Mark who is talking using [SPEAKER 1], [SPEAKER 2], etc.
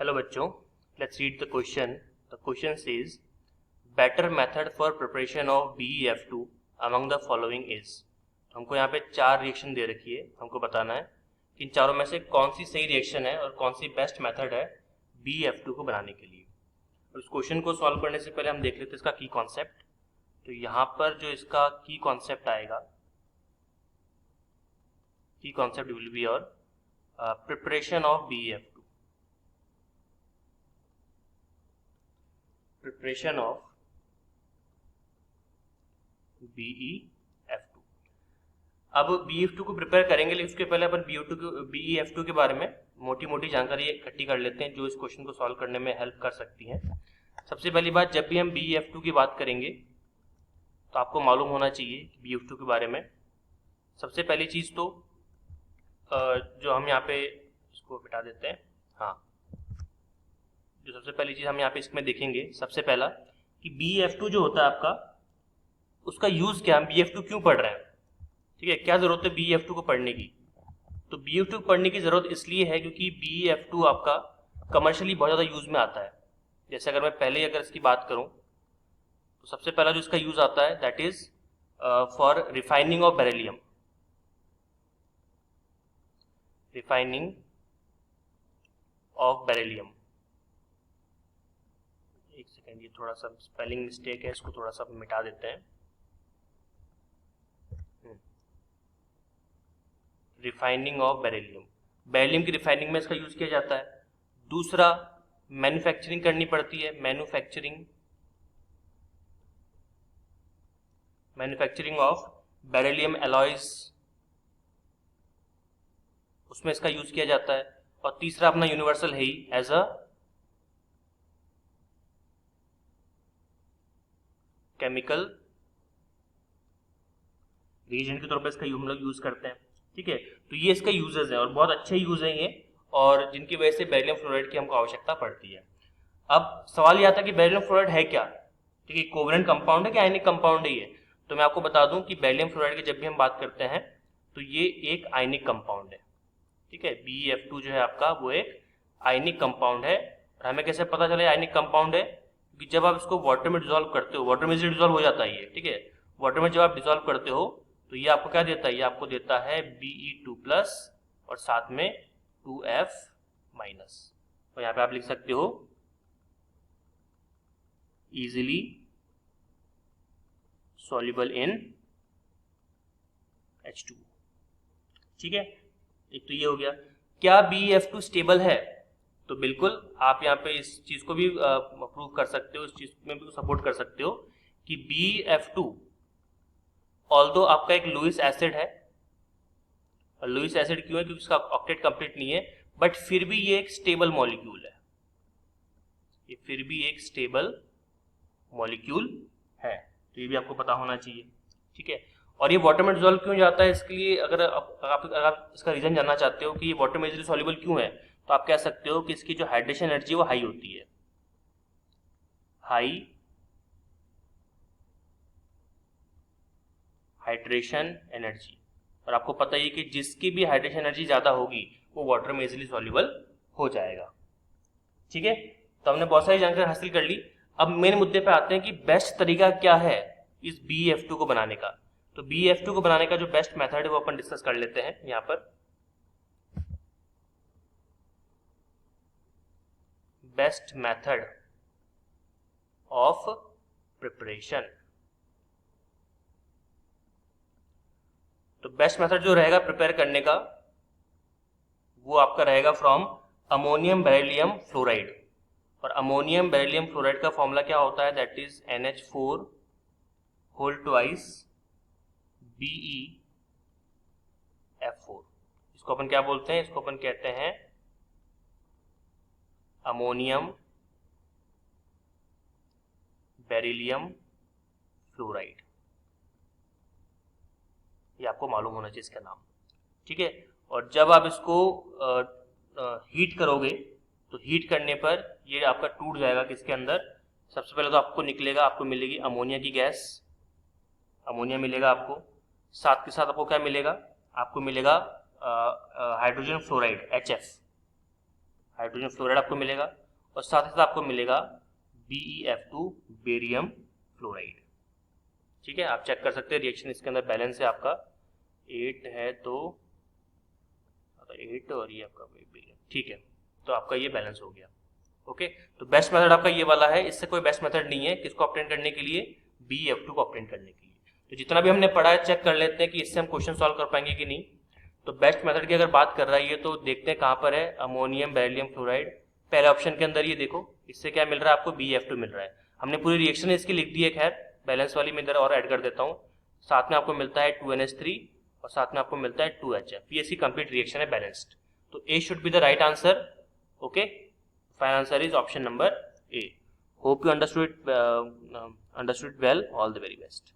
[SPEAKER 1] Hello बच्चों, let's read the question. The question says better method for preparation of BeF2 among the following is. हमको यहाँ पे 4 reaction दे रखी है. हमको बताना है कि इन चारों में से कौन सी सही रिएक्शन है और कौन सी बेस्ट मेथड है BeF2 को बनाने के लिए. और इस क्वेश्चन को सॉल्व करने से पहले हम देख लेते हैं इसका की कॉन्सेप्ट. तो यहाँ पर जो इसका की कॉन्सेप्ट आएगा, की कॉन्सेप्ट विल बी और preparation of BeF2. Preparation of BeF2. अब BeF2 को प्रिपेयर करेंगे, लेकिन उसके पहले अपन BeF2 के बारे में मोटी मोटी जानकारी इकट्ठी कर लेते हैं जो इस क्वेश्चन को सॉल्व करने में हेल्प कर सकती हैं. सबसे पहली बात, जब भी हम BeF2 की बात करेंगे तो आपको मालूम होना चाहिए BeF2 के बारे में. सबसे पहली चीज तो जो हम यहाँ पे इसको बिठा देते हैं. हाँ, जो सबसे पहली चीज हम यहाँ पे इसमें देखेंगे, सबसे पहला कि BeF2 जो होता है आपका, उसका यूज क्या, हम BeF2 क्यों पढ़ रहे हैं. ठीक है, क्या जरूरत है BeF2 को पढ़ने की. तो BeF2 को पढ़ने की जरूरत इसलिए है क्योंकि BeF2 आपका कमर्शियली बहुत ज्यादा यूज में आता है. जैसे अगर मैं पहले अगर इसकी बात करूं तो सबसे पहला जो इसका यूज आता है that is for refining of beryllium. Refining of beryllium. एक सेकेंड, ये थोड़ा सा स्पेलिंग मिस्टेक है, इसको थोड़ा सा मिटा देते हैं. Refining of beryllium. बेरिलियम की रिफाइनिंग में इसका यूज किया जाता है. दूसरा, मैन्युफैक्चरिंग करनी पड़ती है. मैन्युफैक्चरिंग ऑफ बेरिलियम एलॉयज, उसमें इसका यूज किया जाता है. और तीसरा अपना यूनिवर्सल है ही, एज अ केमिकल रिएजेंट के तौर पर इसका हम लोग यूज करते हैं. ठीक है, तो ये इसका यूजेस है और बहुत अच्छे यूज है ये, और जिनकी वजह से बेरिलियम फ्लोराइड की हमको आवश्यकता पड़ती है. अब सवाल ये आता है कि बेरिलियम फ्लोराइड है क्या. ठीक है, कोवेलेंट कंपाउंड है कि आयनिक कंपाउंड है ये. तो मैं आपको बता दूं कि बेरिलियम फ्लोराइड की जब भी हम बात करते हैं तो ये एक आयनिक कंपाउंड है. ठीक है, BeF2 जो है आपका वो एक आयनिक कंपाउंड है. और हमें कैसे पता चले आयनिक कंपाउंड है, क्योंकि जब आप इसको वाटर में डिजोल्व करते हो, वाटर में से डिजोल्व हो जाता है ये. ठीक है, वाटर में जब आप डिजोल्व करते हो तो ये आपको क्या देता है, ये आपको देता है Be2+ और साथ में 2F-. और यहाँ पे आप लिख सकते हो इजीली soluble in H2. ठीक है, एक तो ये हो गया. क्या BeF2 स्टेबल है, तो बिल्कुल आप यहाँ पे इस चीज को भी प्रूव कर सकते हो, इस चीज में भी सपोर्ट कर सकते हो कि BeF2 ऑल्दो आपका एक लुईस एसिड है. और लुईस एसिड क्यों है, क्योंकि इसका ऑक्टेट कंप्लीट नहीं है, बट फिर भी ये एक स्टेबल मॉलिक्यूल है. ये फिर भी एक स्टेबल मॉलिक्यूल है, तो ये भी आपको पता होना चाहिए. ठीक है, और ये वाटर में डिसॉल्व क्यों जाता है, इसके लिए अगर आप इसका रीजन जानना चाहते हो कि ये वाटर में इजीली सॉल्युबल क्यों है, तो आप कह सकते हो कि इसकी जो हाइड्रेशन एनर्जी वो हाई होती है. High hydration energy. और आपको पता ही है कि जिसकी भी हाइड्रेशन एनर्जी ज्यादा होगी वो वाटर में इजीली सॉल्युबल हो जाएगा. ठीक है, तो हमने बहुत सारी जानकारी हासिल कर ली. अब मेन मुद्दे पे आते हैं कि बेस्ट तरीका क्या है इस BeF2 को बनाने का. तो BeF2 को बनाने का जो बेस्ट मेथड है वो अपन डिस्कस कर लेते हैं यहाँ पर. Best method of preparation. तो बेस्ट मेथड जो रहेगा प्रिपेयर करने का वो आपका रहेगा फ्रॉम अमोनियम बेरिलियम फ्लोराइड. और अमोनियम बेरिलियम फ्लोराइड का फॉर्मूला क्या होता है, that is NH4 whole twice BeF4. इसको अपन क्या बोलते हैं, इसको अपन कहते हैं अमोनियम बेरिलियम फ्लोराइड. ये आपको मालूम होना चाहिए इसका नाम. ठीक है, और जब आप इसको हीट करोगे तो हीट करने पर ये आपका टूट जाएगा. किसके अंदर, सबसे पहले तो आपको निकलेगा, आपको मिलेगी अमोनिया की गैस, अमोनिया मिलेगा आपको. साथ के साथ आपको क्या मिलेगा, आपको मिलेगा hydrogen fluoride HF. Hydrogen fluoride आपको मिलेगा, और साथ ही साथ आपको मिलेगा BeF2 बेरियम फ्लोराइड। ठीक है, आप चेक कर सकते हैं रिएक्शन इसके अंदर बैलेंस है आपका 8 है तो 8 और ये आपका बेरियम। ठीक है, तो आपका ये बैलेंस हो गया। ओके, तो बेस्ट मेथड आपका ये वाला है, इससे कोई बेस्ट मेथड नहीं है किसको ऑब्टेन करने के लिए, BeF2 को ऑब्टेन करने के लिए। तो जितना भी हमने पढ़ा है चेक कर लेते हैं कि इससे हम क्वेश्चन सॉल्व कर पाएंगे कि नहीं। तो बेस्ट मेथड की अगर बात कर रहा है ये, तो देखते हैं कहाँ पर है, अमोनियम बेरिलियम फ्लोराइड पहले ऑप्शन के अंदर, ये देखो इससे क्या मिल रहा है आपको, BeF2 मिल रहा है। हमने पूरी रिएक्शन इसकी लिख दी है, खैर बैलेंस वाली में इधर और ऐड कर देता हूँ। साथ में आपको मिलता है 2NH3 और साथ में आपको मिलता है 2HF। ये इसकी कंप्लीट रिएक्शन है बैलेंस्ड। तो A should be the right answer. Okay, final answer is option number A. Hope you understood well. All the very best.